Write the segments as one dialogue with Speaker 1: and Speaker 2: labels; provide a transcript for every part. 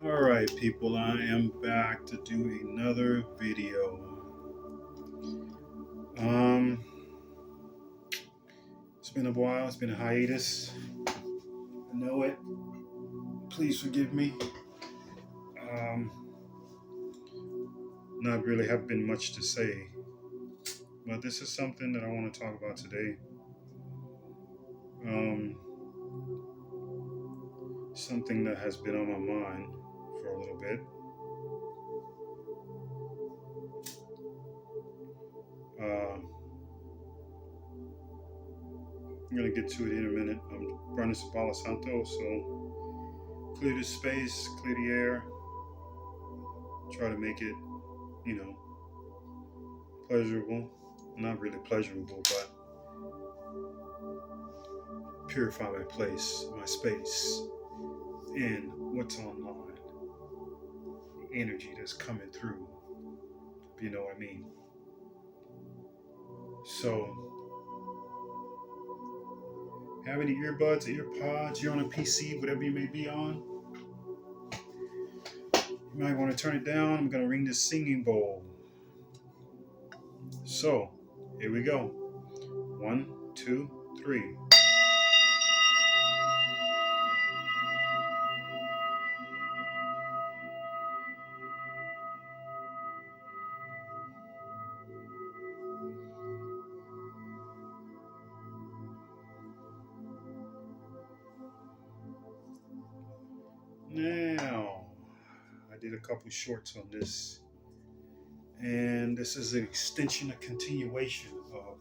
Speaker 1: Alright people, I am back to do another video. Um it's been a while, it's been a hiatus. I know it. Please forgive me. Um Not really have been much to say. But this is something that I want to talk about today. Um Something that has been on my mind for a little bit. Uh I'm gonna get to it in a minute. I'm running some Palo Santo, so clear the space, clear the air, try to make it, you know, pleasurable. Not really pleasurable, but purify my place, my space, and what's online, the energy that's coming through, if you know what I mean. So, have any earbuds, earpods, you're on a PC, whatever you may be on, you might want to turn it down. I'm going to ring this singing bowl. So, here we go. One, two, three. Now, I did a couple shorts on this, and this is an extension, a continuation of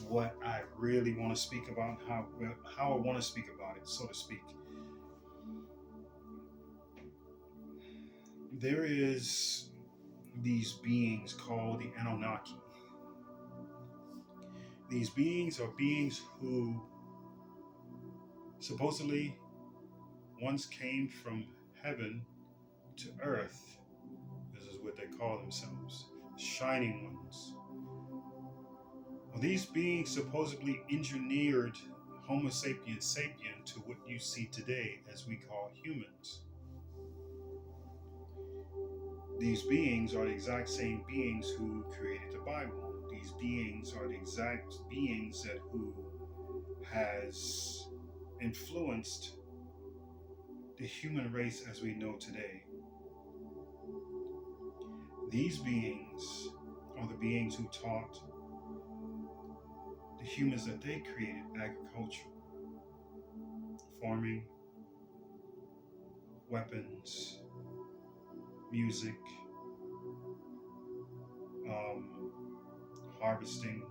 Speaker 1: what I really want to speak about, how I want to speak about it, so to speak. There is these beings called the Anunnaki. These beings are beings who supposedly once came from heaven to earth. This is what they call themselves, shining ones. Well, these beings supposedly engineered Homo sapiens sapien to what you see today as we call humans. These beings are the exact same beings who created the Bible. These beings are the exact beings that who has influenced the human race as we know today. These beings are the beings who taught the humans that they created agriculture, farming, weapons, music, um, harvesting,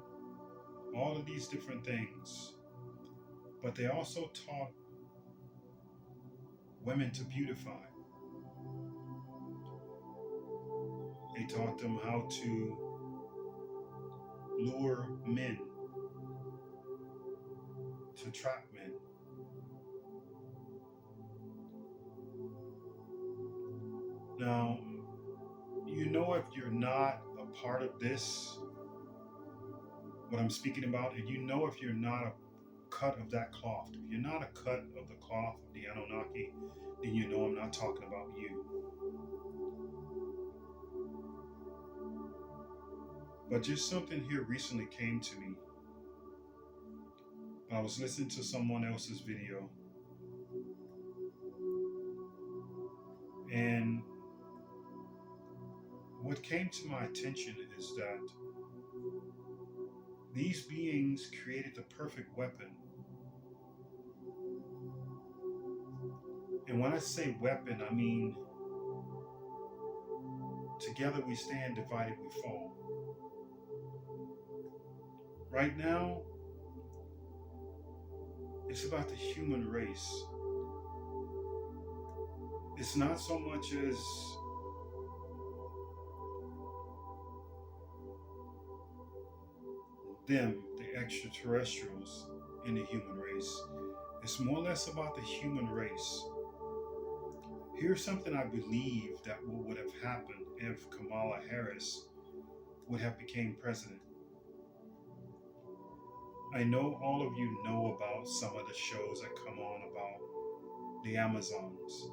Speaker 1: all of these different things. But they also taught women to beautify. They taught them how to lure men, to trap men. Now, you know, if you're not a part of this, what I'm speaking about, and you know if you're not a cut of that cloth, if you're not a cut of the cloth of the Anunnaki, then you know I'm not talking about you. But just something here recently came to me. I was listening to someone else's video, and what came to my attention is that these beings created the perfect weapon. And when I say weapon, I mean together we stand, divided we fall. Right now, it's about the human race. It's not so much as them, the extraterrestrials, in the human race. It's more or less about the human race. Here's something I believe that would have happened if Kamala Harris would have become president. I know all of you know about some of the shows that come on about the Amazons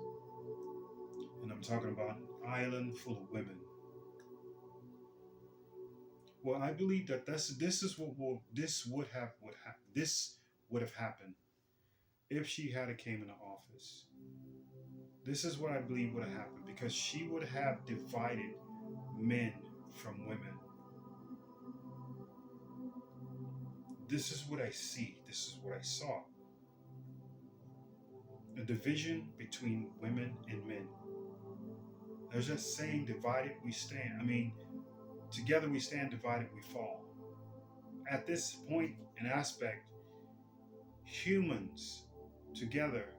Speaker 1: talking about an island full of women. Well, I believe that this is what will this would have happened if she had a came into office. This is what I believe would have happened because she would have divided men from women. This is what I see. This is what I saw. A division between women and men. There's that saying, divided we stand. I mean, together we stand, divided we fall. At this point and aspect, humans together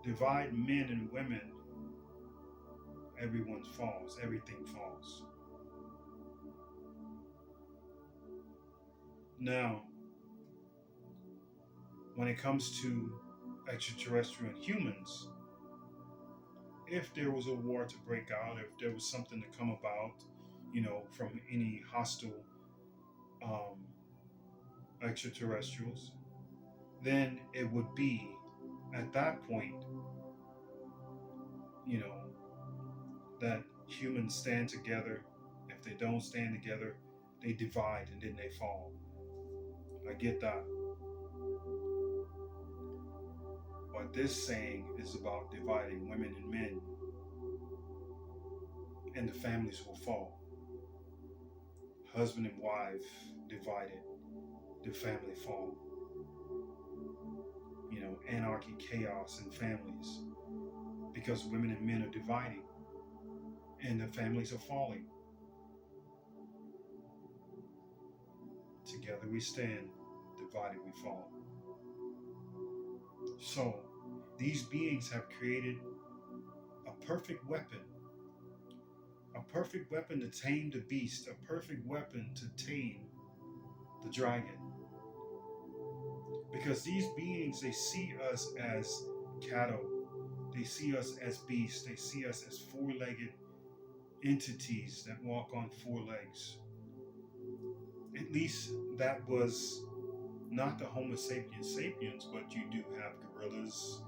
Speaker 1: divide men and women, everyone falls, everything falls. Now, when it comes to extraterrestrial and humans, if there was a war to break out, if there was something to come about, from any hostile um, extraterrestrials, then it would be at that point, you know, that humans stand together. If they don't stand together, they divide and then they fall. I get that. But this saying is about dividing women and men, and the families will fall. Husband and wife divided, the family fall. Anarchy, chaos in families because women and men are dividing and the families are falling. Together we stand, divided we fall. So, these beings have created a perfect weapon to tame the beast, a perfect weapon to tame the dragon. Because these beings, they see us as cattle, they see us as beasts, they see us as four-legged entities that walk on four legs. At least that was not the Homo sapiens sapiens, but you do have gorillas.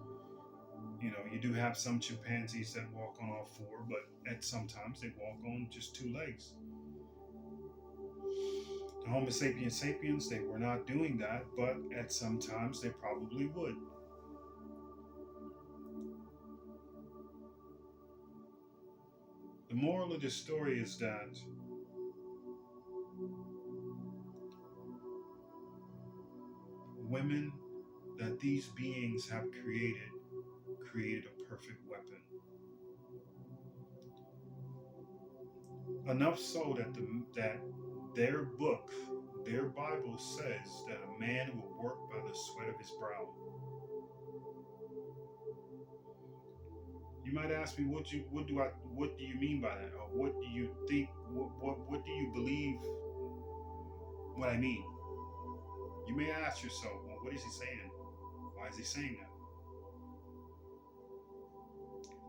Speaker 1: You do have some chimpanzees that walk on all four, but at sometimes they walk on just two legs. The Homo sapiens sapiens, they were not doing that, but at some times they probably would. The moral of this story is that women that these beings have created a perfect weapon. Enough so that their book, their Bible says that a man will work by the sweat of his brow. You might ask me, what do you mean by that, or what do you think? What do you believe? What I mean? You may ask yourself, well, what is he saying? Why is he saying that?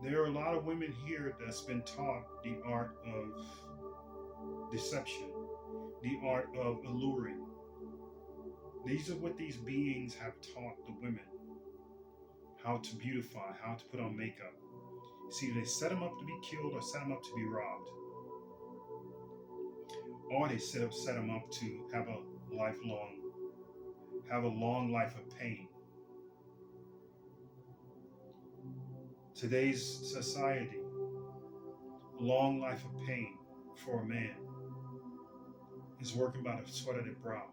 Speaker 1: There are a lot of women here that's been taught the art of deception, the art of alluring. These are what these beings have taught the women: how to beautify, how to put on makeup. See, they set them up to be killed or set them up to be robbed. Or they set them up to have a long life of pain. Today's society, a long life of pain for a man is working by the sweat of their brow,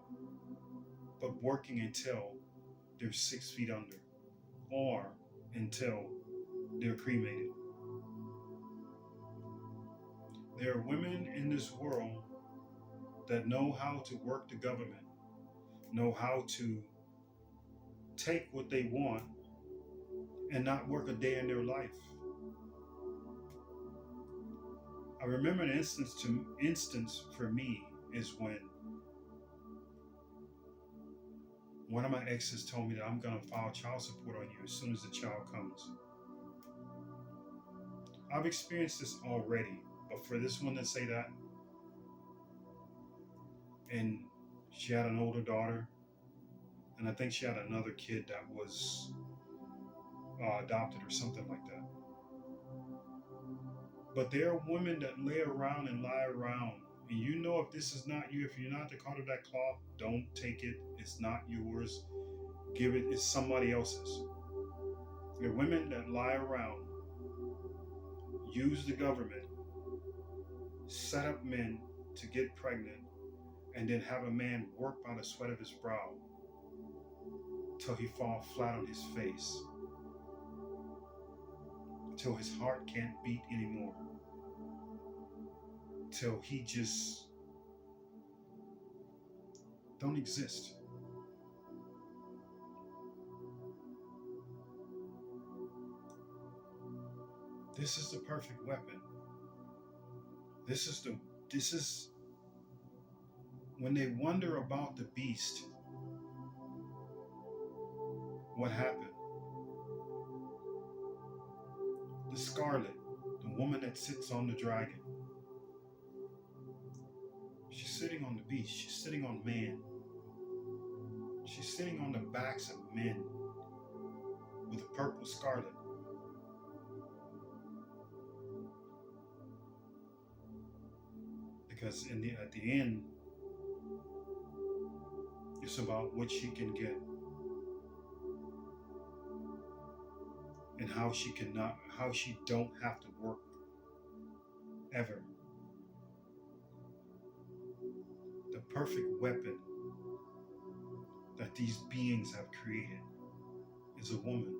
Speaker 1: but working until they're 6 feet under or until they're cremated. There are women in this world that know how to work the government, know how to take what they want and not work a day in their life. I remember an instance for me is when one of my exes told me that I'm going to file child support on you as soon as the child comes. I've experienced this already, but for this one to say that, and she had an older daughter, and I think she had another kid that was adopted or something like that. But there are women that lay around and lie around. And you know, if this is not you, if you're not the cut of that cloth, don't take it. It's not yours. Give it, it's somebody else's. There are women that lie around, use the government, set up men to get pregnant, and then have a man work by the sweat of his brow till he fall flat on his face, till his heart can't beat anymore, till he just don't exist. This is the perfect weapon. This is when they wonder about the beast, what happened? The Scarlett, the woman that sits on the dragon. She's sitting on the beast. She's sitting on man. She's sitting on the backs of men with a purple scarlet. Because at the end, it's about what she can get and how she don't have to work ever. The perfect weapon that these beings have created is a woman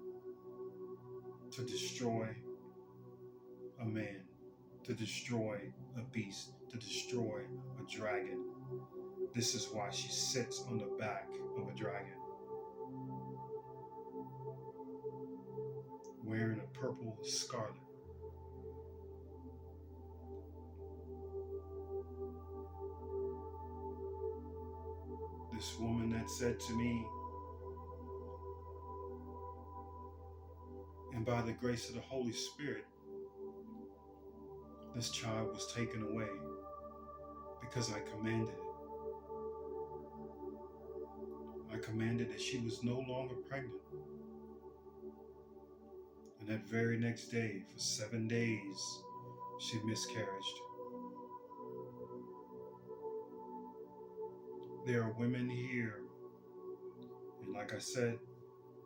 Speaker 1: to destroy a man, to destroy a beast, to destroy a dragon. This is why she sits on the back of a dragon, wearing a purple scarlet. This woman that said to me, and by the grace of the Holy Spirit, this child was taken away because I commanded it. I commanded that she was no longer pregnant. And that very next day, for 7 days, she miscarried. There are women here, and like I said,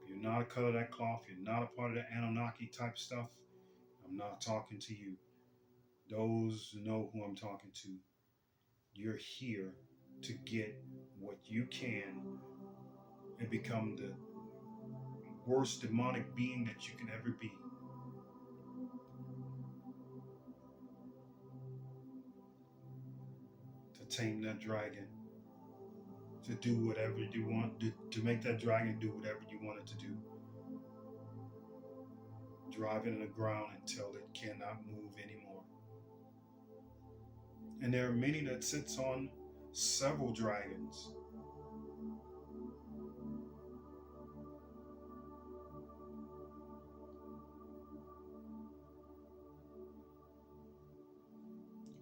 Speaker 1: if you're not a cut of that cloth, you're not a part of the Anunnaki type stuff, I'm not talking to you. Those know who I'm talking to. You're here to get what you can and become the worst demonic being that you can ever be. To tame that dragon, to do whatever you want, to make that dragon do whatever you want it to do. Drive it in the ground until it cannot move anymore. And there are many that sits on several dragons.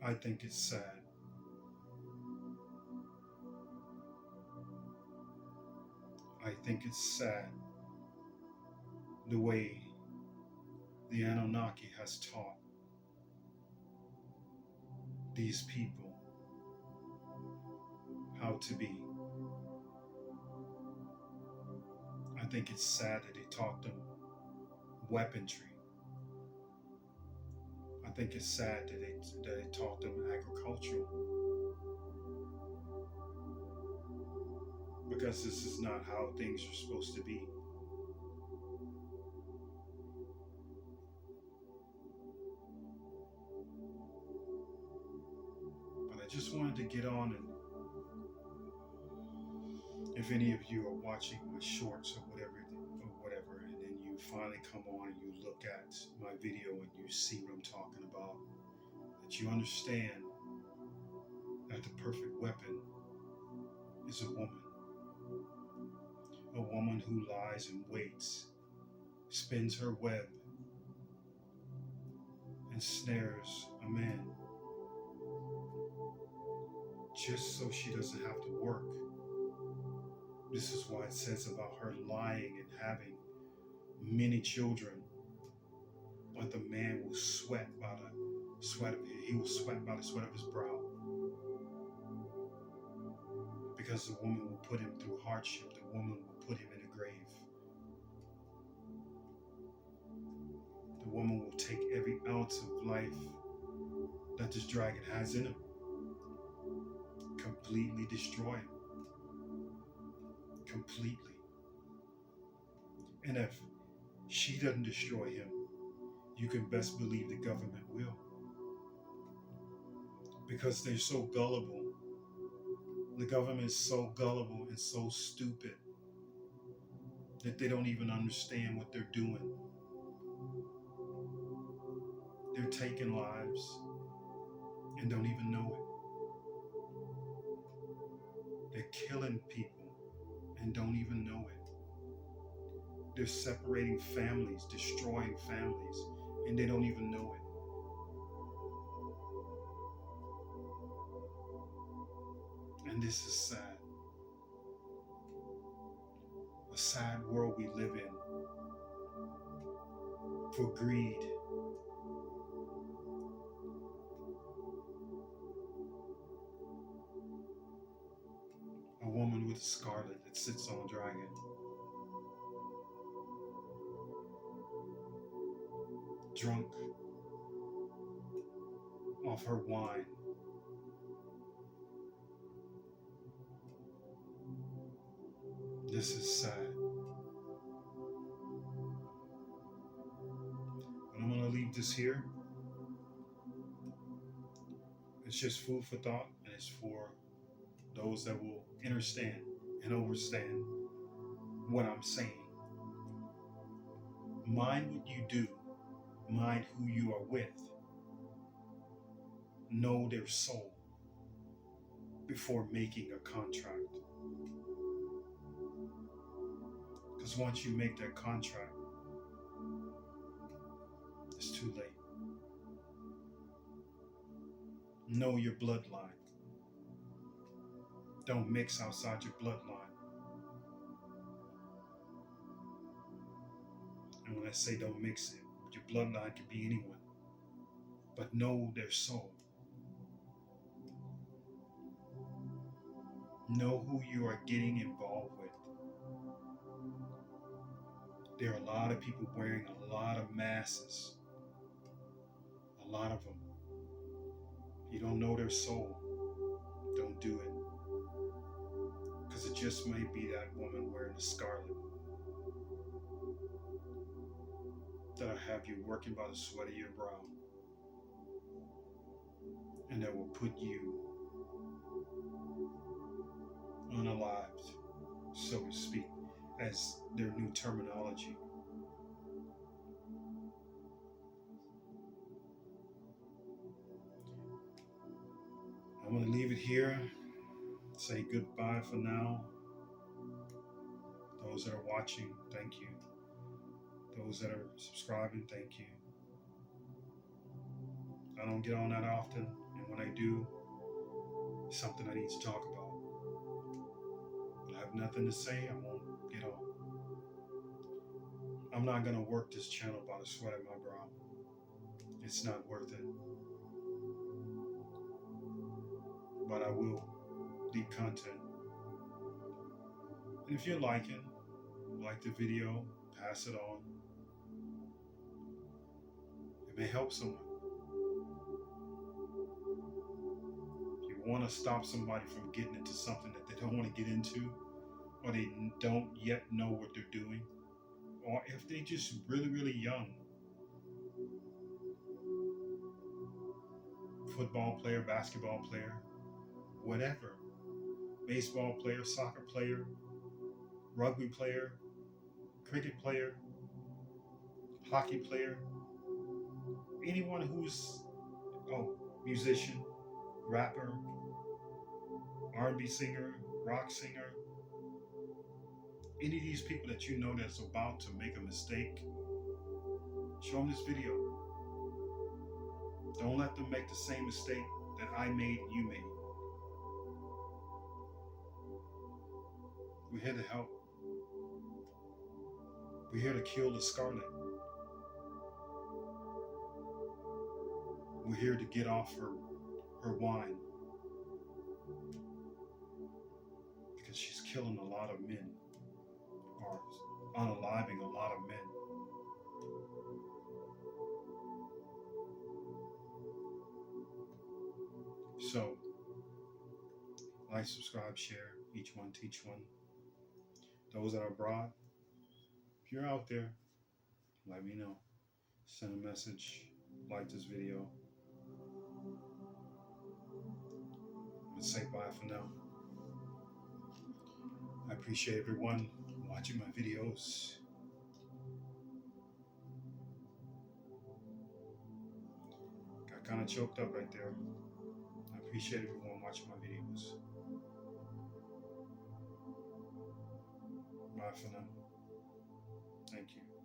Speaker 1: I think it's sad. I think it's sad the way the Anunnaki has taught these people how to be. I think it's sad that they taught them weaponry. I think it's sad that they taught them agricultural. Because this is not how things are supposed to be. But I just wanted to get on, and if any of you are watching my shorts or whatever, and then you finally come on and you look at my video and you see what I'm talking about, that you understand that the perfect weapon is a woman. A woman who lies and waits, spins her web, and snares a man just so she doesn't have to work. This is why it says about her lying and having many children, but the man will sweat by He will sweat by the sweat of his brow, because the woman will put him through hardship. The woman will put him in a grave. The woman will take every ounce of life that this dragon has in him, completely destroy him. Completely. And if she doesn't destroy him, you can best believe the government will. Because they're so gullible. The government is so gullible and so stupid that they don't even understand what they're doing. They're taking lives and don't even know it. They're killing people and don't even know it. They're separating families, destroying families, and they don't even know it. And this is sad. A sad world we live in. For greed. A woman with a scarlet that sits on a dragon. Drunk off her wine. This is sad. But I'm going to leave this here. It's just food for thought, and it's for those that will understand and understand what I'm saying. Mind what you do. Mind who you are with. Know their soul before making a contract. Because once you make that contract, it's too late. Know your bloodline. Don't mix outside your bloodline. And when I say don't mix it, your bloodline can be anyone. But know their soul. Know who you are getting involved with. There are a lot of people wearing a lot of masks. A lot of them. You don't know their soul. Don't do it. Because it just might be that woman wearing the scarlet that'll have you working by the sweat of your brow. And that will put you unalived, so to speak, as their new terminology. I'm going to leave it here. Say goodbye for now. Those that are watching, thank you. Those that are subscribing, thank you. I don't get on that often, and when I do, it's something I need to talk about. I have nothing to say, I won't get on. I'm not going to work this channel by the sweat of my brow. It's not worth it. But I will leave content. And if you're like the video, pass it on. It may help someone. If you want to stop somebody from getting into something that they don't want to get into, or they don't yet know what they're doing, or if they're just really, really young, football player, basketball player, whatever, baseball player, soccer player, rugby player, cricket player, hockey player, anyone who's musician, rapper, R&B singer, rock singer, any of these people that you know that's about to make a mistake, show them this video. Don't let them make the same mistake that I made, you made. We're here to help. We're here to kill the scarlet. we're here to get off her wine, because she's killing a lot of men, or unaliving a lot of men. So, like, subscribe, share, each one teach one. Those that are abroad, if you're out there, let me know. Send a message, like this video. I'm gonna say bye for now. I appreciate everyone watching my videos. Got kind of choked up right there. I appreciate everyone watching my videos. Bye for now. Thank you.